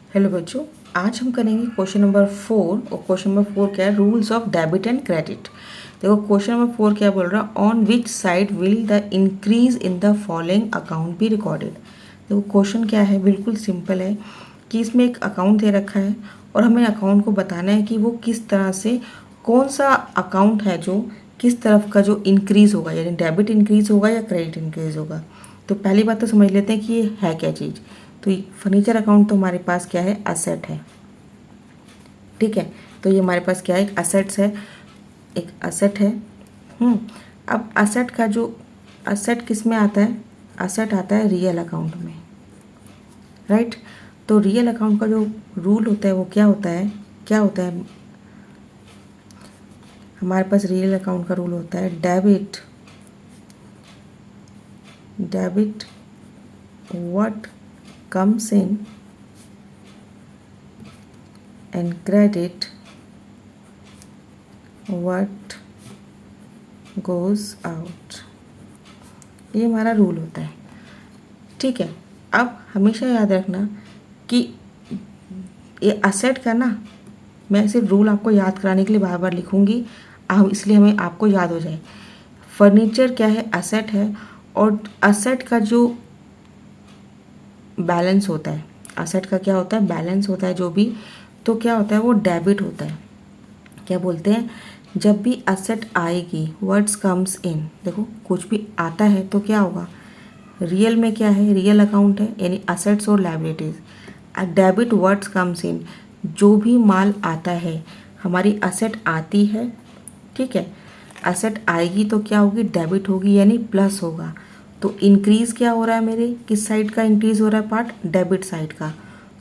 Hello बच्चों, आज हम करेंगे क्वेश्चन नंबर 4। और क्वेश्चन नंबर 4 क्या है? Rules of debit and credit. देखो क्वेश्चन नंबर 4 क्या बोल रहा है? On which side will the increase in the following account be recorded. देखो क्वेश्चन क्या है, बिल्कुल सिंपल है कि इसमें एक अकाउंट दे रखा है और हमें अकाउंट को बताना है कि वो किस तरह से, कौन सा अकाउंट है जो किस तरफ का जो इंक्रीज़ होगा, यानी डेबिट इंक्रीज़ होगा या क्रेडिट इंक्रीज़ होगा। तो पहली बात तो समझ लेते हैं कि ये है क्या चीज़। तो फर्नीचर अकाउंट तो हमारे पास क्या है? असेट है। ठीक है, तो ये हमारे पास क्या है? एक असेट्स है, एक असेट है। अब असेट का जो असेट किस में आता है? असेट आता है रियल अकाउंट में, राइट। तो रियल अकाउंट का जो रूल होता है वो क्या होता है? क्या होता है हमारे पास? रियल अकाउंट का रूल होता है debit what comes in and credit what goes out। ये हमारा रूल होता है, ठीक है। अब हमेशा याद रखना कि ये असेट का ना, मैं सिर्फ रूल आपको याद कराने के लिए बार बार लिखूंगी, इसलिए हमें आपको याद हो जाए। फर्नीचर क्या है? असेट है। और असेट का जो बैलेंस होता है, असेट का क्या होता है? बैलेंस होता है जो भी, तो क्या होता है? वो डेबिट होता है। क्या बोलते हैं? जब भी असेट आएगी, वर्ड्स कम्स इन, देखो कुछ भी आता है तो क्या होगा? रियल में क्या है? रियल अकाउंट है, यानी असेट्स और liabilities. Debit words comes in, जो भी माल आता है, हमारी असेट आती है, ठीक है। असेट आएगी तो क्या होगी? डेबिट होगी, यानी प्लस होगा। तो इंक्रीज़ क्या हो रहा है मेरे? किस साइड का इंक्रीज़ हो रहा है पार्ट? डेबिट साइड का।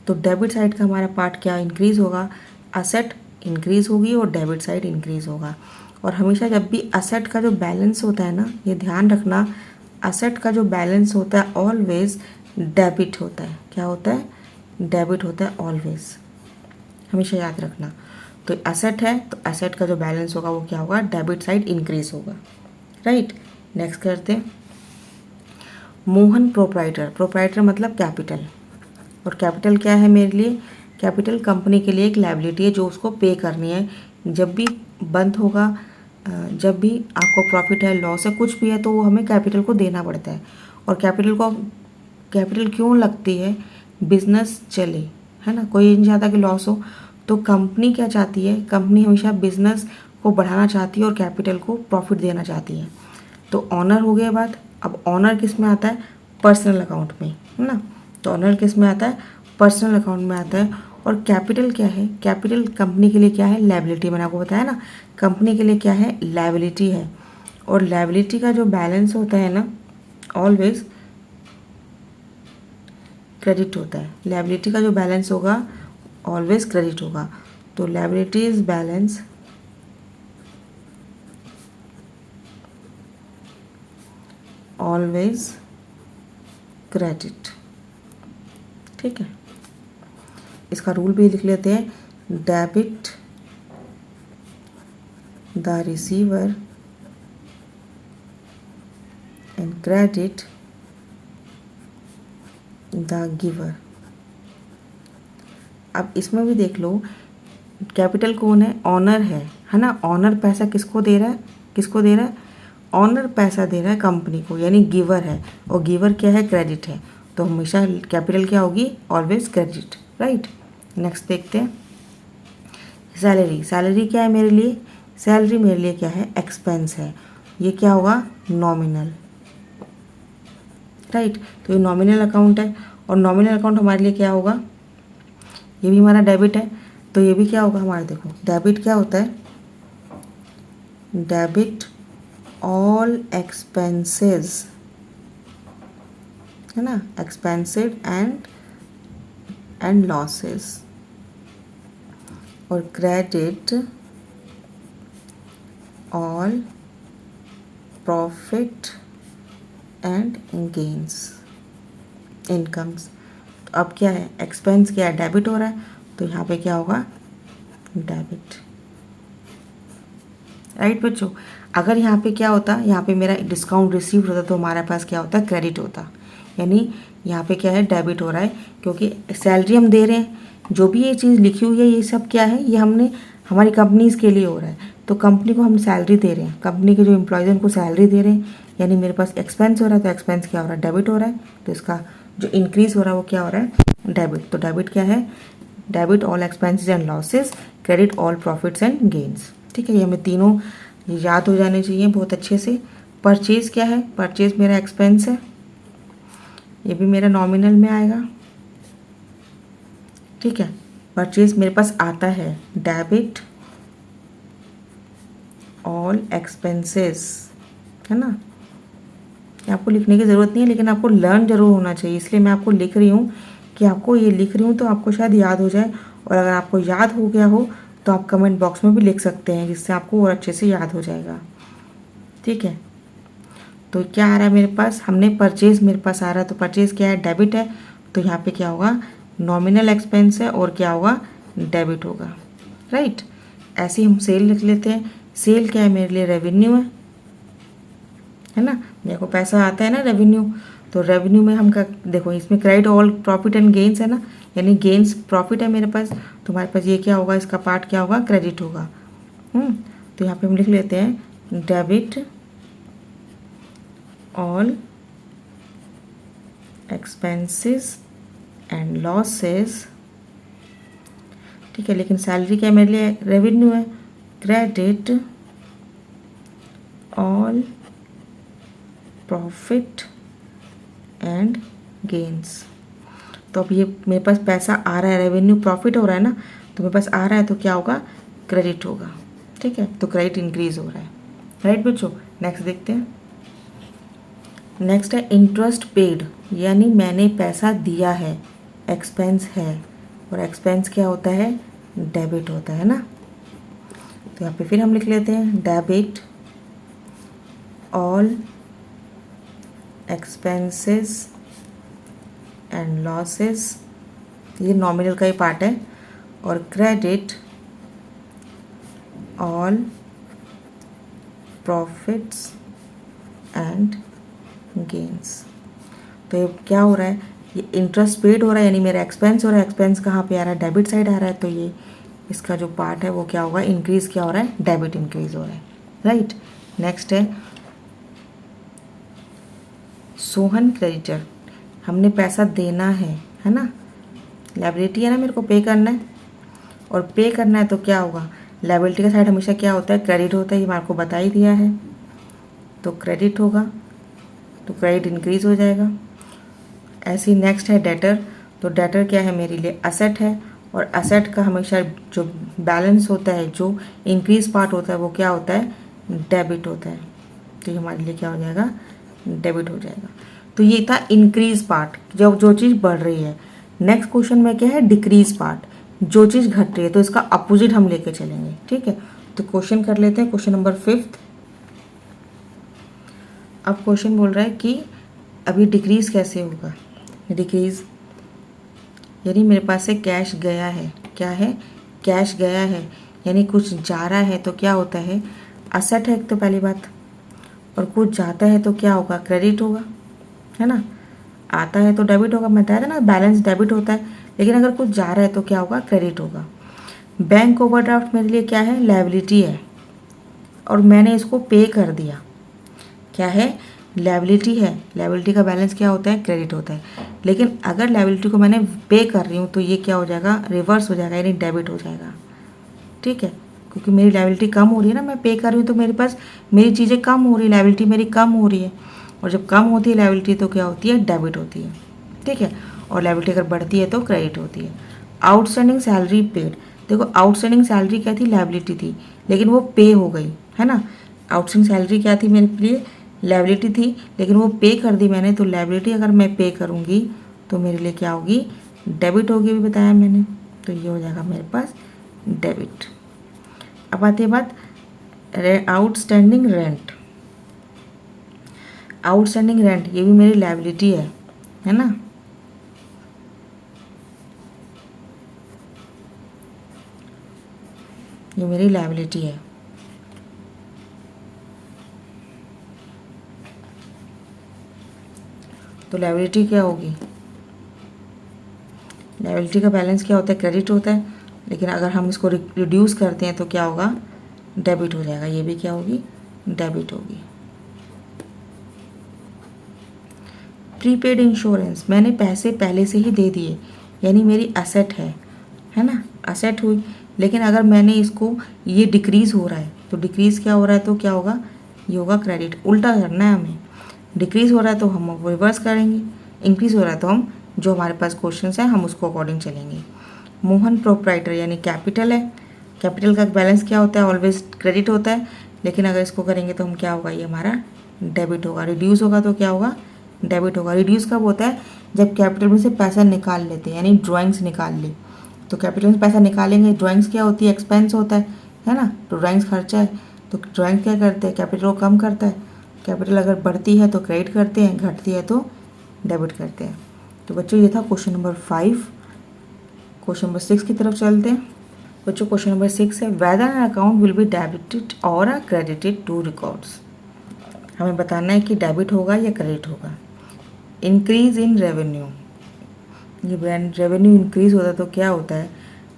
तो डेबिट साइड का हमारा पार्ट क्या इंक्रीज़ होगा? असेट इंक्रीज़ होगी और डेबिट साइड इंक्रीज़ होगा। और हमेशा जब भी असेट का जो बैलेंस होता है ना, ये ध्यान रखना, असेट का जो बैलेंस होता है ऑलवेज डेबिट होता है। क्या होता है? डेबिट होता है ऑलवेज, हमेशा याद रखना। तो असेट है तो असेट का जो बैलेंस होगा वो क्या होगा? डेबिट साइड इंक्रीज़ होगा, राइट। नेक्स्ट करते हैं। मोहन प्रोप्राइटर। प्रोप्राइटर मतलब कैपिटल, और कैपिटल क्या है मेरे लिए? कैपिटल कंपनी के लिए एक लायबिलिटी है जो उसको पे करनी है। जब भी बंद होगा, जब भी आपको प्रॉफिट है, लॉस है, कुछ भी है, तो वो हमें कैपिटल को देना पड़ता है। और कैपिटल क्यों लगती है? बिजनेस चले, है ना। कोई नहीं चाहता कि लॉस हो। तो कंपनी क्या चाहती है? कंपनी हमेशा बिजनेस को बढ़ाना चाहती है और कैपिटल को प्रॉफिट देना चाहती है। तो ऑनर हो गया बात। अब ऑनर किस में आता है? पर्सनल अकाउंट में, है ना। तो ऑनर किस में आता है? पर्सनल अकाउंट में आता है। और कैपिटल क्या है? कैपिटल कंपनी के लिए क्या है? लायबिलिटी। मैंने आपको बताया ना, कंपनी के लिए क्या है? लायबिलिटी है। और लायबिलिटी का जो बैलेंस होता है ना, ऑलवेज क्रेडिट होता है। लायबिलिटी का जो बैलेंस होगा ऑलवेज क्रेडिट होगा। तो लायबिलिटीज बैलेंस ऑलवेज क्रेडिट, ठीक है। इसका रूल भी लिख लेते हैं। Debit the receiver and credit the giver. अब इसमें भी देख लो, कैपिटल कौन है? ऑनर है ना। ऑनर पैसा किसको दे रहा है? किसको दे रहा है? ऑनर पैसा दे रहा है कंपनी को, यानी गिवर है। और गिवर क्या है? क्रेडिट है। तो हमेशा कैपिटल क्या होगी? Always credit, right. नेक्स्ट देखते हैं। सैलरी। सैलरी क्या है मेरे लिए? सैलरी मेरे लिए क्या है? एक्सपेंस है। ये क्या होगा? Nominal, right. तो ये नॉमिनल अकाउंट है। और नॉमिनल अकाउंट हमारे लिए क्या होगा? ये भी हमारा डेबिट है। तो ये भी क्या होगा हमारा? देखो डेबिट क्या होता है? डेबिट ऑल एक्सपेंसेस, है ना, एक्सपेंसिव एंड लॉसेस। और credit all profit and gains, incomes. तो अब क्या है? एक्सपेंस क्या है? डेबिट हो रहा है, तो यहाँ पे क्या होगा? डेबिट, राइट बच्चों। अगर यहाँ पे क्या होता? यहाँ पे मेरा डिस्काउंट रिसीव होता तो हमारे पास क्या होता? क्रेडिट होता। यानी यहाँ पे क्या है? डेबिट हो रहा है, क्योंकि सैलरी हम दे रहे हैं, जो भी ये चीज़ लिखी हुई है ये सब क्या है, ये हमने हमारी कंपनीज़ के लिए हो रहा है। तो कंपनी को हम सैलरी दे रहे हैं, कंपनी के जो एम्प्लॉयज़ उनको सैलरी दे रहे हैं, यानी मेरे पास एक्सपेंस हो रहा है, तो एक्सपेंस क्या हो रहा है, डेबिट हो रहा है। तो इसका जो इंक्रीज़ हो रहा है वो क्या हो रहा है, डेबिट। तो डेबिट क्या है, debit all expenses and losses, credit all profits and gains. ठीक है, ये हमें तीनों याद हो जाने चाहिए बहुत अच्छे से। परचेज़ क्या है, परचेज़ मेरा एक्सपेंस है, ये भी मेरा नॉमिनल में आएगा। ठीक है, परचेज मेरे पास आता है, डेबिट ऑल एक्सपेंसेस, है ना। आपको लिखने की ज़रूरत नहीं है, लेकिन आपको लर्न जरूर होना चाहिए, इसलिए मैं आपको लिख रही हूँ कि आपको ये लिख रही हूँ तो आपको शायद याद हो जाए। और अगर आपको याद हो गया हो तो आप कमेंट बॉक्स में भी लिख सकते हैं, जिससे आपको और अच्छे से याद हो जाएगा। ठीक है, तो क्या आ रहा है मेरे पास, हमने परचेज मेरे पास आ रहा है, तो परचेज क्या है, डेबिट है। तो यहाँ पे क्या होगा, नॉमिनल एक्सपेंस है और क्या होगा, डेबिट होगा। राइट, ऐसे ही हम सेल लिख लेते हैं। सेल क्या है मेरे लिए, रेवेन्यू है ना। मेरे को पैसा आता है ना, रेवेन्यू। तो रेवेन्यू में हम देखो इसमें credit all profit and gains है ना, यानी गेन्स प्रॉफिट है मेरे पास, तो हमारे पास ये क्या होगा, इसका पार्ट क्या होगा, क्रेडिट होगा। तो यहाँ पे हम लिख लेते हैं debit all expenses and losses. ठीक है, लेकिन सैलरी क्या है मेरे लिए, रेवेन्यू है, credit all profit and gains. तो अब ये मेरे पास पैसा आ रहा है, रेवेन्यू प्रॉफिट हो रहा है ना, तो मेरे पास आ रहा है तो क्या होगा, क्रेडिट होगा। ठीक है, तो क्रेडिट इंक्रीज हो रहा है। राइट बच्चों, नेक्स्ट देखते हैं। नेक्स्ट है इंटरेस्ट पेड, यानी मैंने पैसा दिया है, एक्सपेंस है, और एक्सपेंस क्या होता है, डेबिट होता है ना। तो यहाँ पे फिर हम लिख लेते हैं debit all expenses and losses, ये नॉमिनल का ही पार्ट है, और credit all profits and gains. तो ये क्या हो रहा है, ये इंटरेस्ट पेड हो रहा है, यानी मेरा एक्सपेंस हो रहा है। एक्सपेंस कहाँ पे आ रहा है, डेबिट साइड आ रहा है, तो ये इसका जो पार्ट है वो क्या होगा, इंक्रीज क्या हो रहा है, डेबिट इंक्रीज हो रहा है। राइट, नेक्स्ट है सोहन क्रेडिटर, हमने पैसा देना है ना, लायबिलिटी है ना, मेरे को पे करना है, और पे करना है तो क्या होगा, लायबिलिटी का साइड हमेशा क्या होता है, क्रेडिट होता है, ये मैंने आपको बता ही दिया है। तो क्रेडिट होगा, तो क्रेडिट इंक्रीज हो जाएगा। ऐसे ही नेक्स्ट है डेटर, तो डेटर क्या है, मेरे लिए असेट है, और असेट का हमेशा जो बैलेंस होता है, जो इंक्रीज पार्ट होता है वो क्या होता है, डेबिट होता है। तो ये हमारे लिए क्या हो जाएगा, डेबिट हो जाएगा। तो ये था इंक्रीज पार्ट, जब जो चीज़ बढ़ रही है। नेक्स्ट क्वेश्चन में क्या है, डिक्रीज पार्ट, जो चीज़ घट रही है, तो इसका अपोजिट हम लेके चलेंगे। ठीक है, तो क्वेश्चन कर लेते हैं, क्वेश्चन नंबर 5। अब क्वेश्चन बोल रहा है कि अभी डिक्रीज कैसे होगा, डिक्रीज यानी मेरे पास से कैश गया है, क्या है, कैश गया है, यानी कुछ जा रहा है तो क्या होता है, असेट है एक तो पहली बात, और कुछ जाता है तो क्या होगा, क्रेडिट होगा, है ना। आता है तो डेबिट होगा, मैं बताया था ना, बैलेंस डेबिट होता है, लेकिन अगर कुछ जा रहा है तो क्या होगा, क्रेडिट होगा। बैंक ओवरड्राफ्ट मेरे लिए क्या है, लायबिलिटी है, और मैंने इसको पे कर दिया, क्या है, लायबिलिटी है। लायबिलिटी का बैलेंस क्या होता है, क्रेडिट होता है। लेकिन अगर लायबिलिटी को मैंने पे कर रही हूँ तो ये क्या हो जाएगा, रिवर्स हो जाएगा, यानी डेबिट हो जाएगा। ठीक है, क्योंकि मेरी लायबिलिटी कम हो रही है ना, मैं पे कर रही हूँ तो मेरे पास मेरी चीज़ें कम हो रही है, लायबिलिटी मेरी कम हो रही है, और जब कम होती है लायबिलिटी तो क्या होती है, डेबिट होती है। ठीक है, और लायबिलिटी अगर बढ़ती है तो क्रेडिट होती है। आउटस्टैंडिंग सैलरी पेड, देखो आउटस्टैंडिंग सैलरी क्या थी, लायबिलिटी थी, लेकिन वो पे हो गई, है ना। आउटस्टैंडिंग सैलरी क्या थी, मेरे लिए लायबिलिटी थी, लेकिन वो पे कर दी मैंने, तो लायबिलिटी अगर मैं पे करूँगी तो मेरे लिए क्या होगी, डेबिट होगी, भी बताया मैंने। तो ये हो जाएगा मेरे पास डेबिट। अब आती है बात आउटस्टैंडिंग रेंट। आउटस्टैंडिंग रेंट ये भी मेरी लायबिलिटी है ना। ये मेरी लायबिलिटी है, तो लायबिलिटी क्या होगी, लायबिलिटी का बैलेंस क्या होता है, क्रेडिट होता है, लेकिन अगर हम इसको रिड्यूस करते हैं तो क्या होगा, डेबिट हो जाएगा। ये भी क्या होगी, डेबिट होगी। प्रीपेड इंश्योरेंस, मैंने पैसे पहले से ही दे दिए, यानी मेरी असेट है ना, असेट हुई, लेकिन अगर मैंने इसको, ये डिक्रीज़ हो रहा है तो डिक्रीज़ क्या हो रहा है, तो क्या होगा, ये होगा क्रेडिट। उल्टा करना है हमें, डिक्रीज़ हो रहा है तो हम रिवर्स करेंगे, इंक्रीज़ हो रहा है तो हम जो हमारे पास क्वेश्चन है हम उसको अकॉर्डिंग चलेंगे। मोहन प्रोप्राइटर यानी कैपिटल है, कैपिटल का बैलेंस क्या होता है, ऑलवेज क्रेडिट होता है, लेकिन अगर इसको करेंगे तो हम क्या होगा, ये हमारा डेबिट होगा। रिड्यूस होगा तो क्या होगा, डेबिट होगा। रिड्यूस कब होता है, जब कैपिटल में से पैसा निकाल लेते हैं, यानी ड्राइंग्स निकाल ले, तो कैपिटल में पैसा निकालेंगे, ड्राइंग्स क्या होती है, एक्सपेंस होता है ना, तो ड्राइंग्स खर्चा है, तो ड्राइंग क्या करते हैं, कैपिटल को कम करता है। कैपिटल अगर बढ़ती है तो क्रेडिट करते हैं, घटती है तो डेबिट करते हैं। तो बच्चों ये था क्वेश्चन नंबर 5। क्वेश्चन नंबर 6 की तरफ चलते हैं। बच्चों क्वेश्चन नंबर 6 है, whether an account will be debited or credited to records. हमें बताना है कि डेबिट होगा या क्रेडिट होगा। इंक्रीज इन रेवेन्यू, ये रेवेन्यू इंक्रीज होता है तो क्या होता है,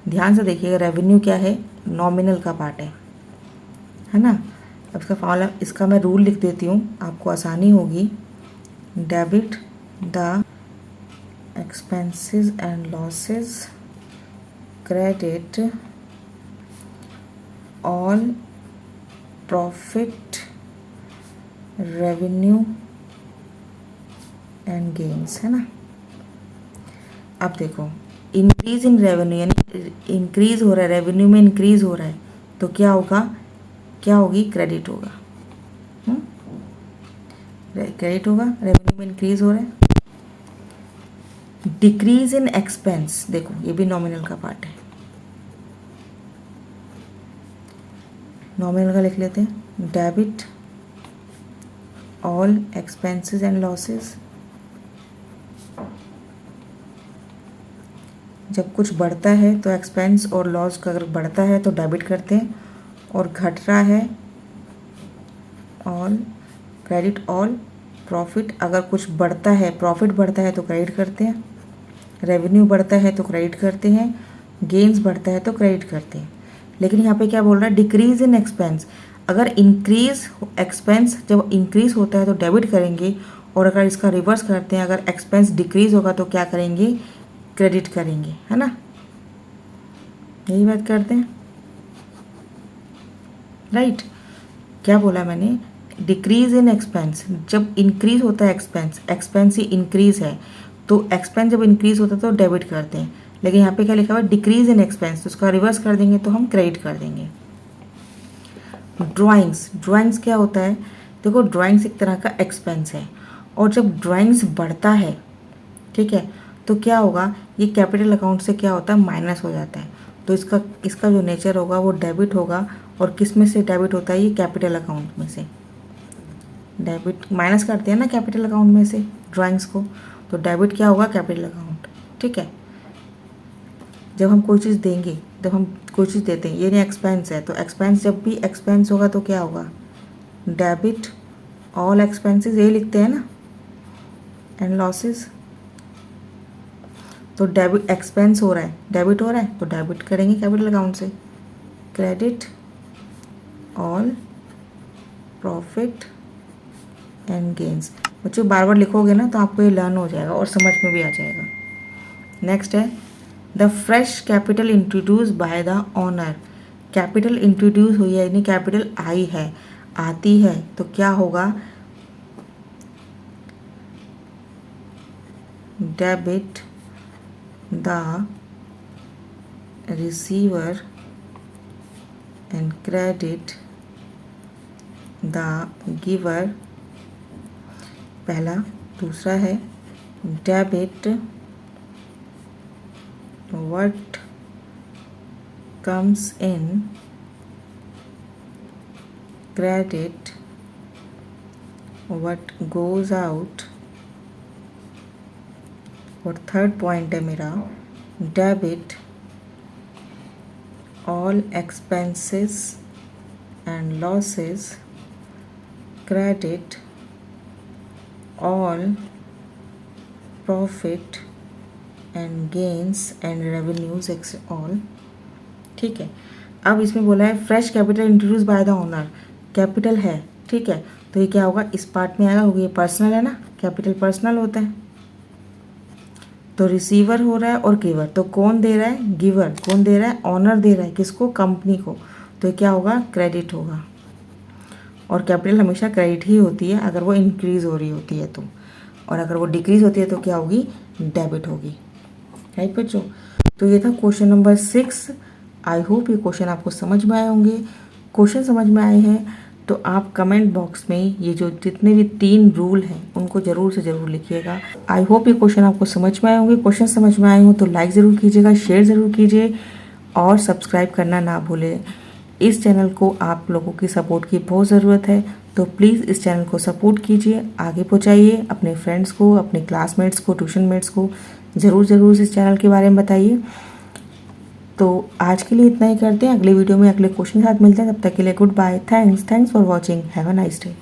ध्यान से देखिएगा, रेवेन्यू क्या है, नॉमिनल का पार्ट है ना। अब इसका फॉर्मूला, इसका मैं रूल लिख देती हूँ, आपको आसानी होगी। Debit the expenses and losses, credit all profit, revenue and gains, है ना। अब देखो, इंक्रीज इन रेवेन्यू यानी इंक्रीज हो रहा है, रेवेन्यू में इंक्रीज हो रहा है तो क्या होगा, क्या होगी, क्रेडिट होगा। क्रेडिट होगा, रेवेन्यू में इंक्रीज हो रहा है। डिक्रीज इन एक्सपेंस, देखो ये भी नॉमिनल का पार्ट है, नॉमिनल का लिख लेते हैं। Debit all expenses and losses, जब कुछ बढ़ता है तो एक्सपेंस और लॉस का अगर बढ़ता है तो डेबिट करते हैं, और घट रहा है ऑल, क्रेडिट ऑल प्रॉफिट, अगर कुछ बढ़ता है, प्रॉफिट बढ़ता है तो क्रेडिट करते हैं, रेवेन्यू बढ़ता है तो क्रेडिट करते हैं, गेन्स बढ़ता है तो क्रेडिट करते हैं। लेकिन यहाँ पे क्या बोल रहा है, डिक्रीज इन एक्सपेंस, अगर इंक्रीज एक्सपेंस जब इंक्रीज होता है तो डेबिट करेंगे, और अगर इसका रिवर्स करते हैं, अगर एक्सपेंस डिक्रीज होगा तो क्या करेंगे, क्रेडिट करेंगे, है ना, यही बात करते हैं, राइट। क्या बोला मैंने, डिक्रीज इन एक्सपेंस, जब इंक्रीज होता है एक्सपेंस, एक्सपेंस ही इंक्रीज है तो एक्सपेंस जब इंक्रीज होता है तो डेबिट करते हैं, लेकिन यहाँ पे क्या लिखा हुआ है, डिक्रीज इन एक्सपेंस, तो उसका रिवर्स कर देंगे तो हम क्रेडिट कर देंगे। ड्राइंग्स, ड्राइंग्स क्या होता है, देखो ड्राइंग्स एक तरह का एक्सपेंस है, और जब ड्राइंग्स बढ़ता है, ठीक है, तो क्या होगा, ये कैपिटल अकाउंट से क्या होता है, माइनस हो जाता है, तो इसका जो नेचर होगा वो डेबिट होगा। और किस में से डेबिट होता है, ये कैपिटल अकाउंट में से डेबिट, माइनस करते हैं ना कैपिटल अकाउंट में से ड्राइंग्स को, तो डेबिट क्या होगा, कैपिटल अकाउंट, ठीक है। जब हम कोई चीज़ देंगे, जब हम कोई चीज़ देते हैं, ये नहीं एक्सपेंस है, तो एक्सपेंस जब भी एक्सपेंस होगा तो क्या होगा, डेबिट ऑल एक्सपेंसेस, यही लिखते हैं ना, एंड लॉसेस, तो डेबिट एक्सपेंस हो रहा है, डेबिट हो रहा है तो डेबिट करेंगे कैपिटल अकाउंट से। Credit all profit and gains, बच्चों बार बार लिखोगे ना तो आपको ये लर्न हो जाएगा और समझ में भी आ जाएगा। नेक्स्ट है, the fresh capital introduce by the owner, capital introduce हुई है यानी कैपिटल आई है, आती है, तो क्या होगा, debit the receiver and credit the giver, पहला। दूसरा है, debit what comes in, credit what goes out, और थर्ड पॉइंट है मेरा, debit all expenses and losses, credit all profit and gains and revenues x all. ठीक है, अब इसमें बोला है fresh capital introduce by the owner, capital है, ठीक है, तो ये क्या होगा, इस पार्ट में आएगा क्योंकि ये पर्सनल है ना, कैपिटल पर्सनल होता है। तो रिसीवर हो रहा है और गिवर, तो कौन दे रहा है, गिवर, कौन दे रहा है, ऑनर दे रहा है, किसको, कंपनी को, तो ये क्या होगा, क्रेडिट होगा। और कैपिटल हमेशा क्रेडिट ही होती है अगर वो इंक्रीज़ हो रही होती है तो, और अगर वो डिक्रीज़ होती है तो क्या होगी, डेबिट होगी। राइट बच्चों, तो ये था क्वेश्चन नंबर 6। आई होप ये क्वेश्चन आपको समझ में आए होंगे। क्वेश्चन समझ में आए हैं तो आप कमेंट बॉक्स में ये जो जितने भी 3 रूल हैं उनको ज़रूर से ज़रूर लिखिएगा। आई होप ये क्वेश्चन आपको समझ में आए होंगे। क्वेश्चन समझ में आए हो तो लाइक ज़रूर कीजिएगा, शेयर ज़रूर कीजिए और सब्सक्राइब करना ना भूलें। इस चैनल को आप लोगों की सपोर्ट की बहुत ज़रूरत है, तो प्लीज़ इस चैनल को सपोर्ट कीजिए, आगे पहुँचाइए, अपने फ्रेंड्स को, अपने क्लासमेट्स को, ट्यूशन मेट्स को ज़रूर इस चैनल के बारे में बताइए। तो आज के लिए इतना ही करते हैं, अगले वीडियो में अगले क्वेश्चन के साथ मिलते हैं। तब तक के लिए goodbye, thanks for watching, have a nice day.